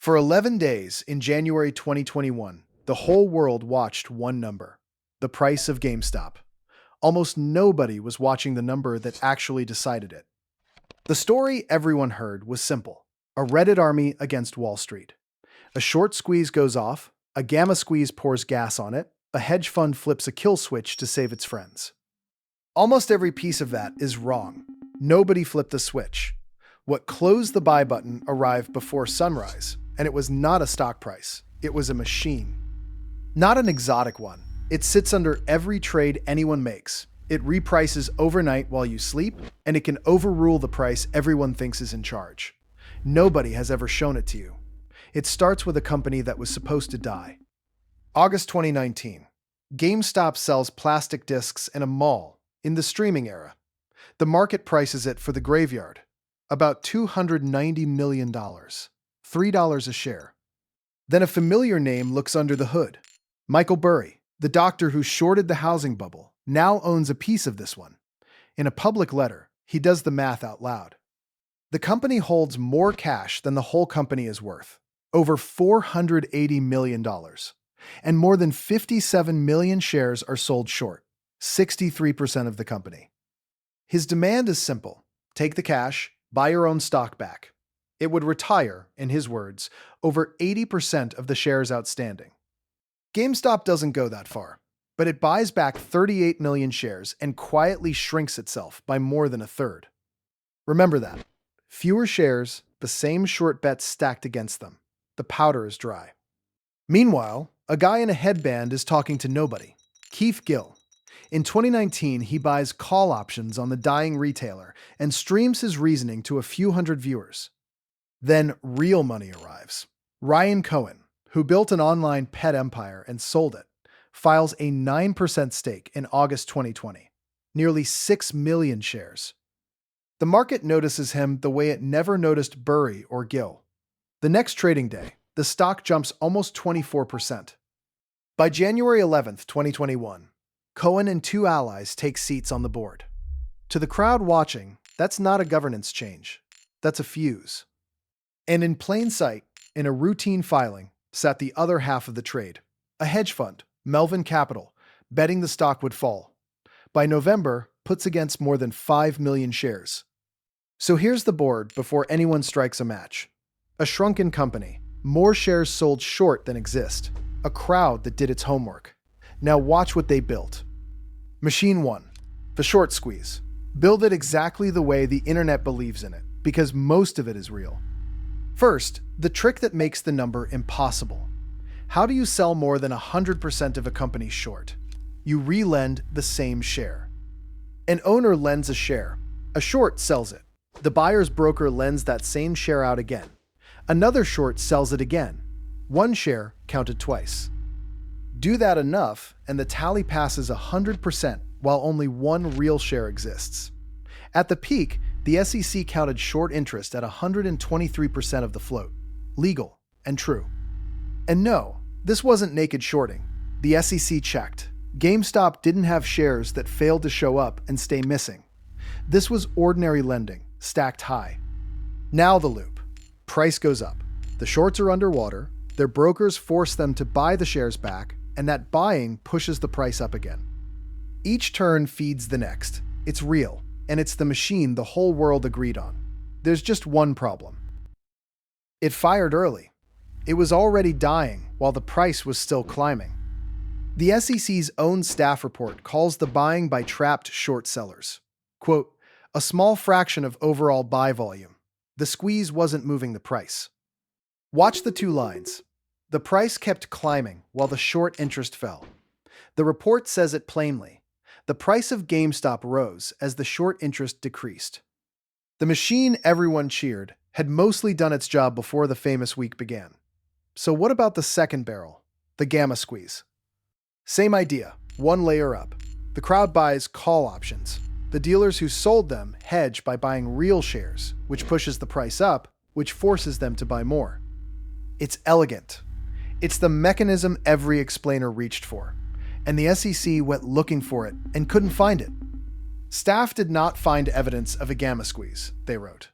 For 11 days in January 2021, the whole world watched one number: the price of GameStop. Almost nobody was watching the number that actually decided it. The story everyone heard was simple: a Reddit army against Wall Street. A short squeeze goes off, a gamma squeeze pours gas on it, a hedge fund flips a kill switch to save its friends. Almost every piece of that is wrong. Nobody flipped a switch. What closed the buy button arrived before sunrise, and it was not a stock price. It was a machine. Not an exotic one. It sits under every trade anyone makes. It reprices overnight while you sleep, and it can overrule the price everyone thinks is in charge. Nobody has ever shown it to you. It starts with a company that was supposed to die. August 2019. GameStop sells plastic discs in a mall in the streaming era. The market prices it for the graveyard. About $290 million. $3 a share. Then a familiar name looks under the hood. Michael Burry, the doctor who shorted the housing bubble, now owns a piece of this one. In a public letter, he does the math out loud. The company holds more cash than the whole company is worth. Over $480 million. And more than 57 million shares are sold short. 63% of the company. His demand is simple. Take the cash, buy your own stock back. It would retire, in his words, over 80% of the shares outstanding. GameStop doesn't go that far, but it buys back 38 million shares and quietly shrinks itself by more than a third. Remember that. Fewer shares, the same short bets stacked against them. The powder is dry. Meanwhile, a guy in a headband is talking to nobody. Gill. In 2019, he buys call options on the dying retailer and streams his reasoning to a few hundred viewers. Then real money arrives. Cohen, who built an online pet empire and sold it, files a 9% stake in August 2020. Nearly 6 million shares. The market notices him the way it never noticed Burry or Gill. The next trading day, the stock jumps almost 24%. By January 11th, 2021, Cohen and two allies take seats on the board. To the crowd watching, that's not a governance change. That's a fuse. And in plain sight, in a routine filing, sat the other half of the trade, a hedge fund, Melvin Capital, betting the stock would fall. By November, puts against more than 5 million shares. So here's the board before anyone strikes a match. A shrunken company, more shares sold short than exist. A crowd that did its homework. Now watch what they built. Machine 1. The short squeeze. Build it exactly the way the internet believes in it, because most of it is real. First, the trick that makes the number impossible. How do you sell more than 100% of a company short? You relend the same share. An owner lends a share. A short sells it. The buyer's broker lends that same share out again. Another short sells it again. One share counted twice. Do that enough, and the tally passes 100% while only one real share exists. At the peak, the SEC counted short interest at 123% of the float. Legal and true. And no, this wasn't naked shorting. The SEC checked. GameStop didn't have shares that failed to show up and stay missing. This was ordinary lending, stacked high. Now the loop. Price goes up. The shorts are underwater. Their brokers force them to buy the shares back, and that buying pushes the price up again. Each turn feeds the next. It's real, and it's the machine the whole world agreed on. There's just one problem. It fired early. It was already dying while the price was still climbing. The SEC's own staff report calls the buying by trapped short sellers, quote, a small fraction of overall buy volume. The squeeze wasn't moving the price. Watch the two lines. The price kept climbing while the short interest fell. The report says it plainly. The price of GameStop rose as the short interest decreased. The machine everyone cheered had mostly done its job before the famous week began. So what about the second barrel, the gamma squeeze? Same idea, one layer up. The crowd buys call options. The dealers who sold them hedge by buying real shares, which pushes the price up, which forces them to buy more. It's elegant. It's the mechanism every explainer reached for, and the SEC went looking for it and couldn't find it. Staff did not find evidence of a gamma squeeze, they wrote.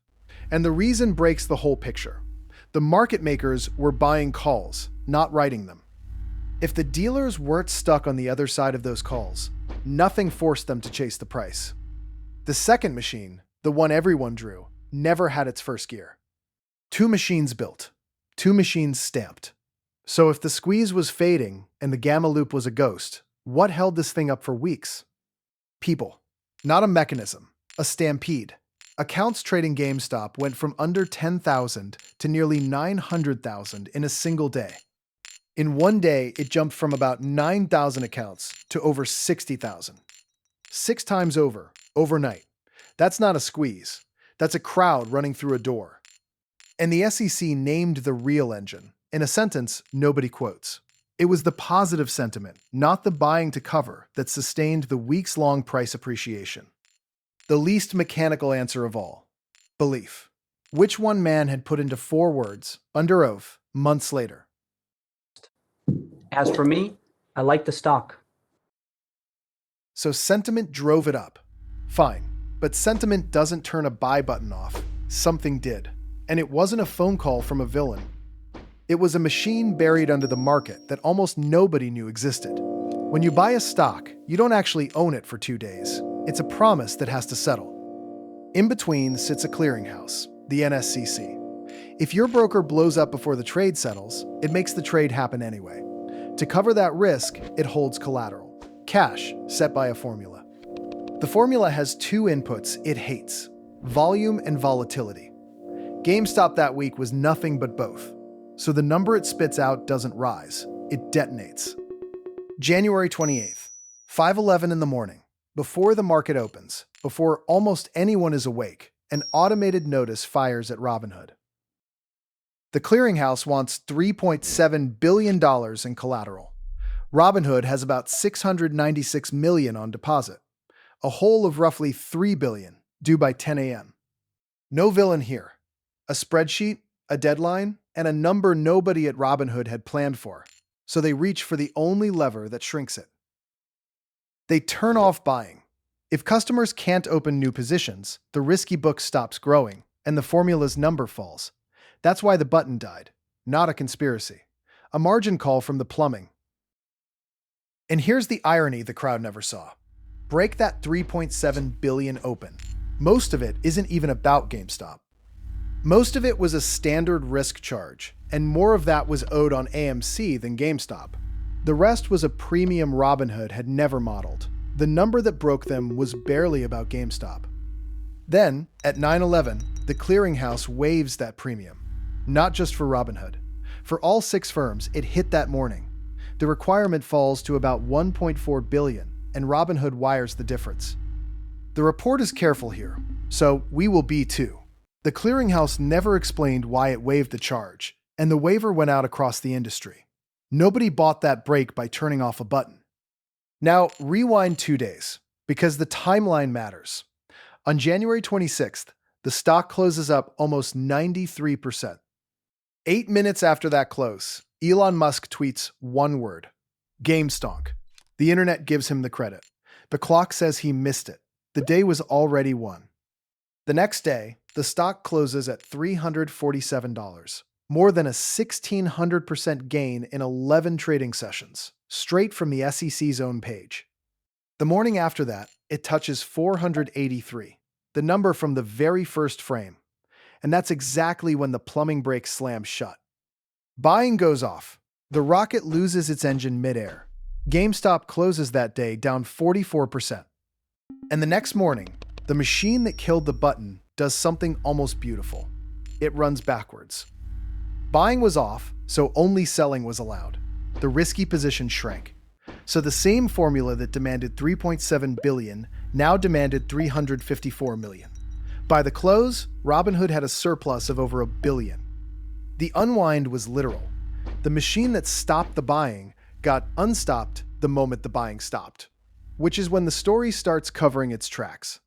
And the reason breaks the whole picture. The market makers were buying calls, not writing them. If the dealers weren't stuck on the other side of those calls, nothing forced them to chase the price. The second machine, the one everyone drew, never had its first gear. 2 machines built, 2 machines stamped. So if the squeeze was fading and the gamma loop was a ghost, what held this thing up for weeks? People. Not a mechanism. A stampede. Accounts trading GameStop went from under 10,000 to nearly 900,000 in a single day. In one day, it jumped from about 9,000 accounts to over 60,000. 6 times over, overnight. That's not a squeeze. That's a crowd running through a door. And the SEC named the real engine, in a sentence nobody quotes. It was the positive sentiment, not the buying to cover, that sustained the weeks-long price appreciation. The least mechanical answer of all. Belief. Which one man had put into 4 words, under oath, months later. As for me, I like the stock. So sentiment drove it up. Fine, but sentiment doesn't turn a buy button off. Something did. And it wasn't a phone call from a villain. It was a machine buried under the market that almost nobody knew existed. When you buy a stock, you don't actually own it for 2 days. It's a promise that has to settle. In between sits a clearinghouse, the NSCC. If your broker blows up before the trade settles, it makes the trade happen anyway. To cover that risk, it holds collateral, cash set by a formula. The formula has 2 inputs it hates, volume and volatility. GameStop that week was nothing but both. So the number it spits out doesn't rise, it detonates. January 28th, 5:11 in the morning, before the market opens, before almost anyone is awake, an automated notice fires at Robinhood. The clearinghouse wants $3.7 billion in collateral. Robinhood has about $696 million on deposit, a hole of roughly $3 billion, due by 10 a.m. No villain here. A spreadsheet, a deadline, and a number nobody at Robinhood had planned for, so they reach for the only lever that shrinks it. They turn off buying. If customers can't open new positions, the risky book stops growing, and the formula's number falls. That's why the button died. Not a conspiracy. A margin call from the plumbing. And here's the irony the crowd never saw. Break that $3.7 billion open. Most of it isn't even about GameStop. Most of it was a standard risk charge, and more of that was owed on AMC than GameStop. The rest was a premium Robinhood had never modeled. The number that broke them was barely about GameStop. Then, at 9/11, the clearinghouse waives that premium. Not just for Robinhood. For all 6 firms, it hit that morning. The requirement falls to about $1.4 billion, and Robinhood wires the difference. The report is careful here, so we will be too. The clearinghouse never explained why it waived the charge, and the waiver went out across the industry. Nobody bought that break by turning off a button. Now, rewind 2 days, because the timeline matters. On January 26th, the stock closes up almost 93%. 8 minutes after that close, Elon Musk tweets one word: GameStonk. The internet gives him the credit. The clock says he missed it. The day was already won. The next day, the stock closes at $347, more than a 1,600% gain in 11 trading sessions, straight from the SEC's own page. The morning after that, it touches 483, the number from the very first frame. And that's exactly when the plumbing brake slams shut. Buying goes off. The rocket loses its engine midair. GameStop closes that day down 44%. And the next morning, the machine that killed the button does something almost beautiful. It runs backwards. Buying was off, so only selling was allowed. The risky position shrank. So the same formula that demanded $3.7 billion now demanded $354 million. By the close, Robinhood had a surplus of over $1 billion. The unwind was literal. The machine that stopped the buying got unstopped the moment the buying stopped, which is when the story starts covering its tracks.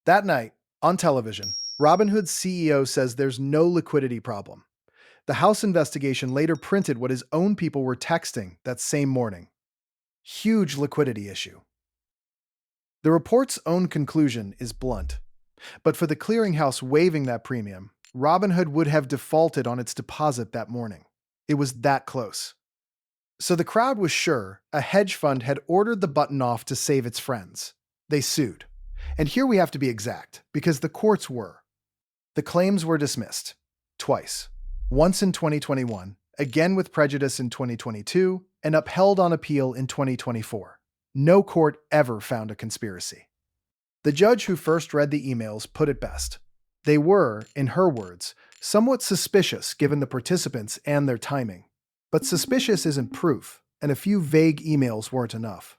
That night, on television, Robinhood's CEO says there's no liquidity problem. The House investigation later printed what his own people were texting that same morning. Huge liquidity issue. The report's own conclusion is blunt. But for the clearinghouse waiving that premium, Robinhood would have defaulted on its deposit that morning. It was that close. So the crowd was sure a hedge fund had ordered the button off to save its friends. They sued. And here we have to be exact, because the courts were. The claims were dismissed. Twice. Once in 2021, again with prejudice in 2022, and upheld on appeal in 2024. No court ever found a conspiracy. The judge who first read the emails put it best. They were, in her words, somewhat suspicious given the participants and their timing. But suspicious isn't proof, and a few vague emails weren't enough.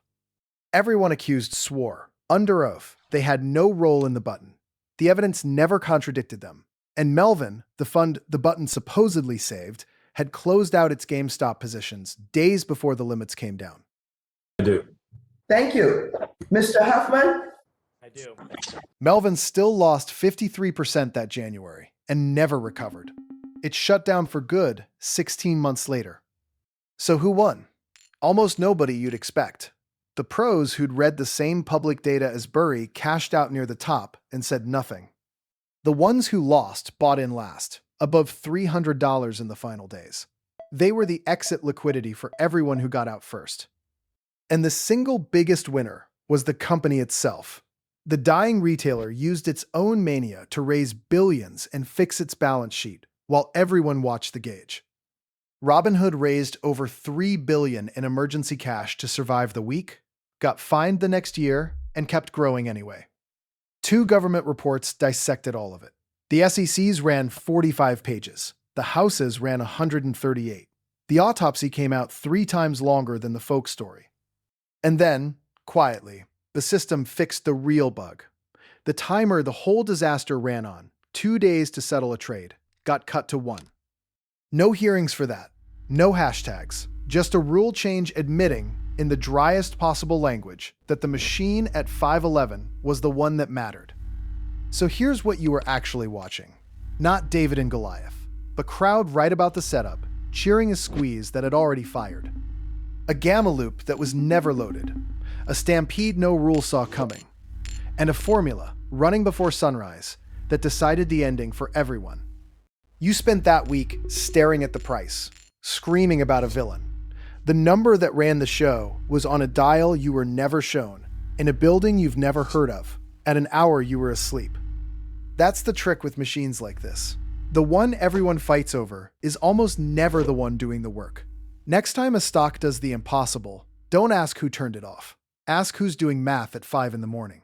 Everyone accused swore, under oath, they had no role in the button. The evidence never contradicted them. And Melvin, the fund the button supposedly saved, had closed out its GameStop positions days before the limits came down. I do. Thank you. Mr. Huffman? I do. Melvin still lost 53% that January and never recovered. It shut down for good 16 months later. So who won? Almost nobody you'd expect. The pros who'd read the same public data as Burry cashed out near the top and said nothing. The ones who lost bought in last, above $300 in the final days. They were the exit liquidity for everyone who got out first. And the single biggest winner was the company itself. The dying retailer used its own mania to raise billions and fix its balance sheet, while everyone watched the gauge. Robinhood raised over $3 billion in emergency cash to survive the week, got fined the next year, and kept growing anyway. 2 government reports dissected all of it. The SEC's ran 45 pages. The House's ran 138. The autopsy came out 3 times longer than the folk story. And then, quietly, the system fixed the real bug. The timer the whole disaster ran on, 2 days to settle a trade, got cut to 1. No hearings for that. No hashtags. Just a rule change admitting, in the driest possible language, that the machine at 511 was the one that mattered. So here's what you were actually watching. Not David and Goliath, but crowd right about the setup, cheering a squeeze that had already fired. A gamma loop that was never loaded. A stampede no rule saw coming. And a formula, running before sunrise, that decided the ending for everyone. You spent that week staring at the price, screaming about a villain. The number that ran the show was on a dial you were never shown, in a building you've never heard of, at an hour you were asleep. That's the trick with machines like this. The one everyone fights over is almost never the one doing the work. Next time a stock does the impossible, don't ask who turned it off. Ask who's doing math at 5 in the morning.